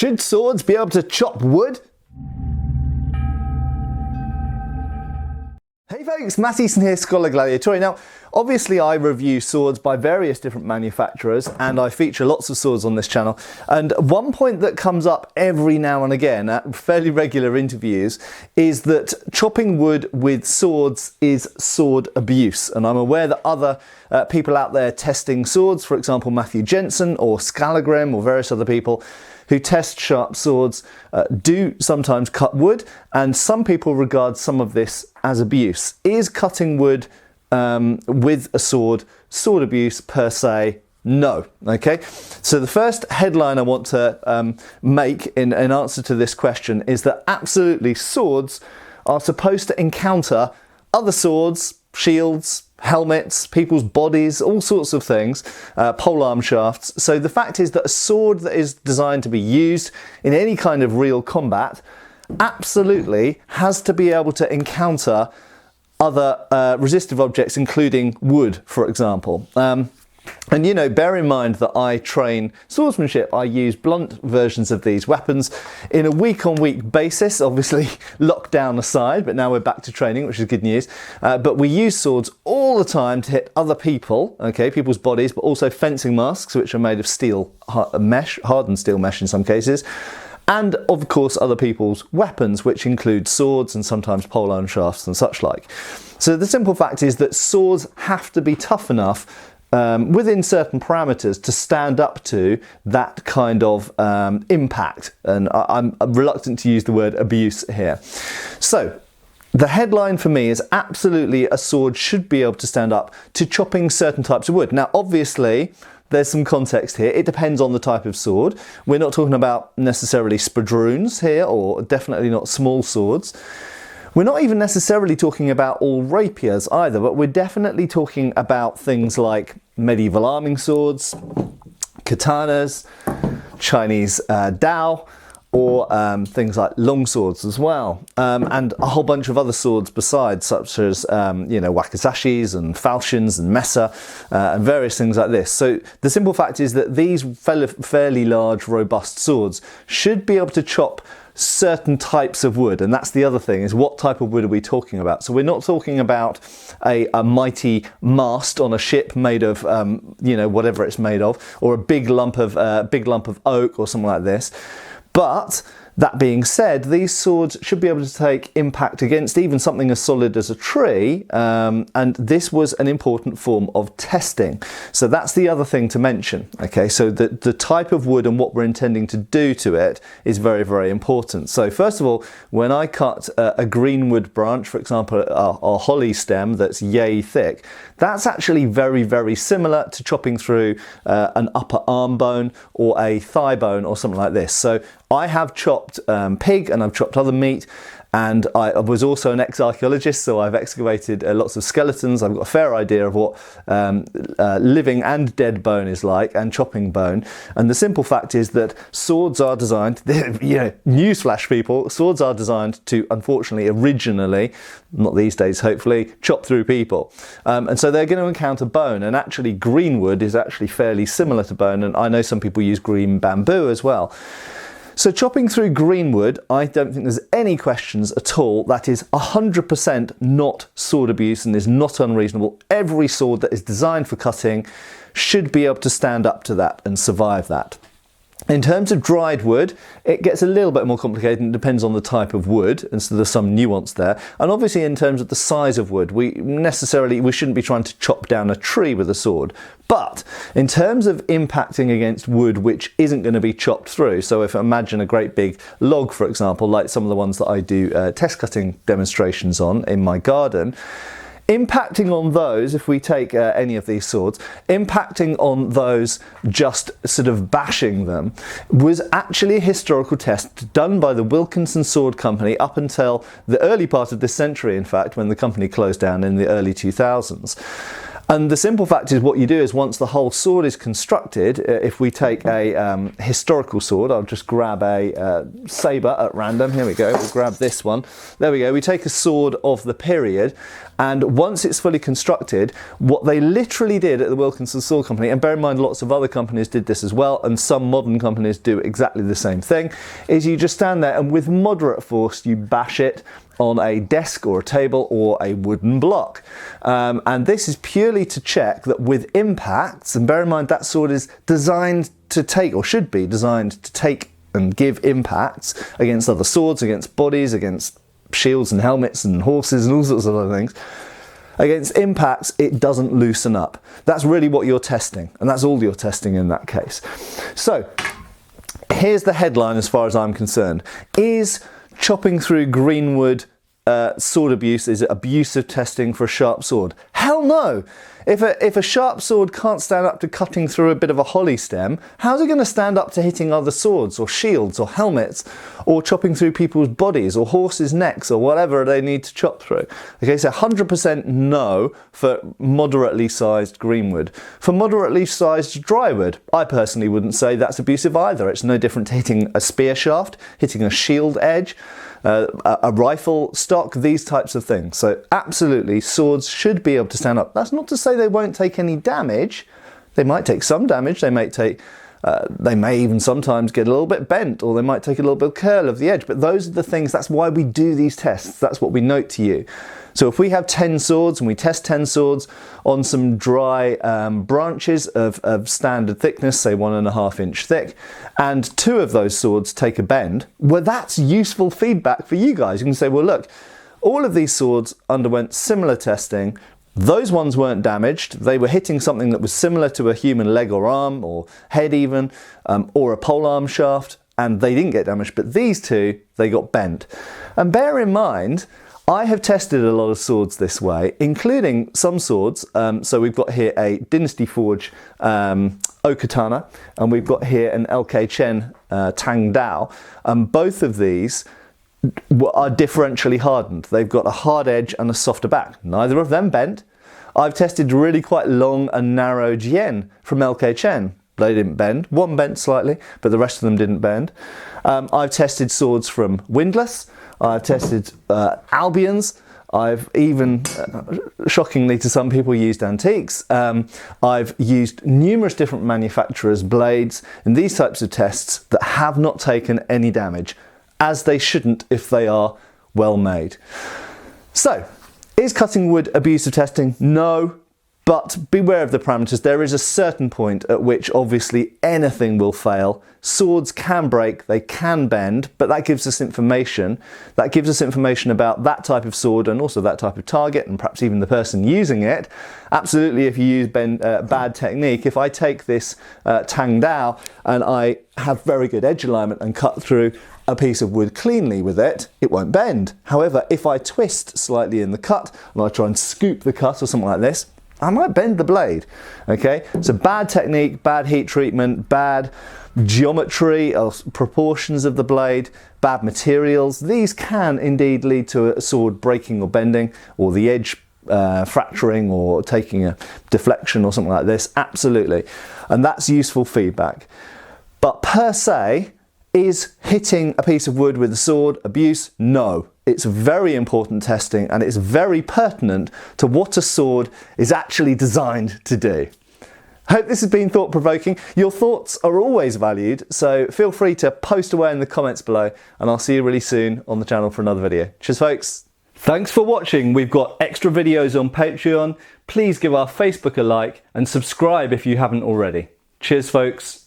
Should swords be able to chop wood? Hey folks, Matt Easton here, Schola Gladiatoria. Now, obviously I review swords by various different manufacturers and I feature lots of swords on this channel. And one point that comes up every now and again at fairly regular interviews is that chopping wood with swords is sword abuse. And I'm aware that other people out there testing swords, for example Matthew Jensen or Scalagrim or various other people who test sharp swords do sometimes cut wood, and some people regard some of this as abuse. Is cutting wood with a sword abuse per se? No. Okay, so the first headline I want to make in answer to this question is that absolutely swords are supposed to encounter other swords, shields, helmets, people's bodies, all sorts of things, polearm shafts. So the fact is that a sword that is designed to be used in any kind of real combat absolutely has to be able to encounter other resistive objects, including wood, for example. And you know, bear in mind that I train swordsmanship. I use blunt versions of these weapons in a week-on-week basis, obviously lockdown aside, but now we're back to training, which is good news. But we use swords all the time to hit other people, okay, people's bodies, but also fencing masks, which are made of steel mesh, hardened steel mesh in some cases. And of course other people's weapons, which include swords and sometimes polearm shafts and such like. So the simple fact is that swords have to be tough enough within certain parameters to stand up to that kind of impact. And I'm reluctant to use the word abuse here. So the headline for me is absolutely a sword should be able to stand up to chopping certain types of wood. Now obviously there's some context here. It depends on the type of sword. We're not talking about necessarily spadroons here, or definitely not small swords. We're not even necessarily talking about all rapiers either, but we're definitely talking about things like medieval arming swords, katanas, Chinese dao, or things like long swords as well, and a whole bunch of other swords besides, such as you know, wakizashis and falchions and mesa and various things like this. So the simple fact is that these fairly large, robust swords should be able to chop certain types of wood, and that's the other thing, is what type of wood are we talking about? So we're not talking about a mighty mast on a ship made of you know, whatever it's made of, or a big lump of oak or something like this. But that being said, these swords should be able to take impact against even something as solid as a tree, and this was an important form of testing. So that's the other thing to mention. Okay, so the type of wood and what we're intending to do to it is very, very important. So first of all, when I cut a greenwood branch, for example, a holly stem that's yay thick, that's actually very, very similar to chopping through an upper arm bone or a thigh bone or something like this. So I have chopped pig and I've chopped other meat, and I was also an ex-archaeologist, so I've excavated lots of skeletons. I've got a fair idea of what living and dead bone is like, and chopping bone. And the simple fact is that swords are designed, you know, newsflash people, swords are designed to, unfortunately, originally, not these days hopefully, chop through people. And so they're going to encounter bone, and actually greenwood is actually fairly similar to bone, and I know some people use green bamboo as well. So chopping through greenwood, I don't think there's any questions at all. That is 100% not sword abuse and is not unreasonable. Every sword that is designed for cutting should be able to stand up to that and survive that. In terms of dried wood, it gets a little bit more complicated and it depends on the type of wood, and so there's some nuance there. And obviously in terms of the size of wood, we shouldn't be trying to chop down a tree with a sword. But in terms of impacting against wood which isn't going to be chopped through, so if imagine a great big log, for example, like some of the ones that I do test cutting demonstrations on in my garden, impacting on those, if we take any of these swords, impacting on those, just sort of bashing them, was actually a historical test done by the Wilkinson Sword Company up until the early part of this century, in fact, when the company closed down in the early 2000s. And the simple fact is what you do is once the whole sword is constructed, if we take a historical sword, I'll just grab a sabre at random, here we go, we'll grab this one, there we go, we take a sword of the period, and once it's fully constructed, what they literally did at the Wilkinson Sword Company, and bear in mind lots of other companies did this as well, and some modern companies do exactly the same thing, is you just stand there and with moderate force you bash it on a desk or a table or a wooden block. And this is purely to check that with impacts, and bear in mind that sword is designed to take, or should be designed to take and give impacts against other swords, against bodies, against shields and helmets and horses and all sorts of other things. Against impacts, it doesn't loosen up. That's really what you're testing, and that's all you're testing in that case. So here's the headline as far as I'm concerned. Is chopping through greenwood sword abuse, is it abusive testing for a sharp sword? Hell no! If a sharp sword can't stand up to cutting through a bit of a holly stem, how's it going to stand up to hitting other swords or shields or helmets or chopping through people's bodies or horses' necks or whatever they need to chop through? Okay, so 100% no for moderately sized greenwood. For moderately sized drywood, I personally wouldn't say that's abusive either. It's no different to hitting a spear shaft, hitting a shield edge, a rifle stock, these types of things. So absolutely, swords should be able to stand up. That's not to say they won't take any damage. They might take some damage. They may even sometimes get a little bit bent, or they might take a little bit of curl of the edge. But those are the things, that's why we do these tests. That's what we note to you. So if we have 10 swords and we test 10 swords on some dry branches of standard thickness, say 1.5 inch thick, and 2 of those swords take a bend, well, that's useful feedback for you guys. You can say, well, look, all of these swords underwent similar testing. Those ones weren't damaged. They were hitting something that was similar to a human leg or arm or head even, or a polearm shaft, and they didn't get damaged. But these 2, they got bent. And bear in mind, I have tested a lot of swords this way, including some swords. So we've got here a Dynasty Forge Okatana, and we've got here an LK Chen Tang Dao. Both of these are differentially hardened. They've got a hard edge and a softer back. Neither of them bent. I've tested really quite long and narrow Jian from LK Chen. They didn't bend. One bent slightly, but the rest of them didn't bend. I've tested swords from Windlass. I've tested Albions. I've even, shockingly to some people, used antiques. I've used numerous different manufacturers' blades in these types of tests that have not taken any damage, as they shouldn't if they are well made. So, is cutting wood abusive testing? No. But beware of the parameters. There is a certain point at which obviously anything will fail. Swords can break, they can bend, but that gives us information. That gives us information about that type of sword and also that type of target and perhaps even the person using it. Absolutely, if you use bad technique, if I take this Tang Dao and I have very good edge alignment and cut through a piece of wood cleanly with it, it won't bend. However, if I twist slightly in the cut and I try and scoop the cut or something like this, I might bend the blade. Okay, so bad technique, bad heat treatment, bad geometry or proportions of the blade, bad materials, these can indeed lead to a sword breaking or bending, or the edge fracturing or taking a deflection or something like this. Absolutely, and that's useful feedback. But per se, is hitting a piece of wood with a sword abuse? No. It's very important testing, and it's very pertinent to what a sword is actually designed to do. Hope this has been thought-provoking. Your thoughts are always valued, so feel free to post away in the comments below, and I'll see you really soon on the channel for another video. Cheers, folks. Thanks for watching. We've got extra videos on Patreon. Please give our Facebook a like and subscribe if you haven't already. Cheers, folks.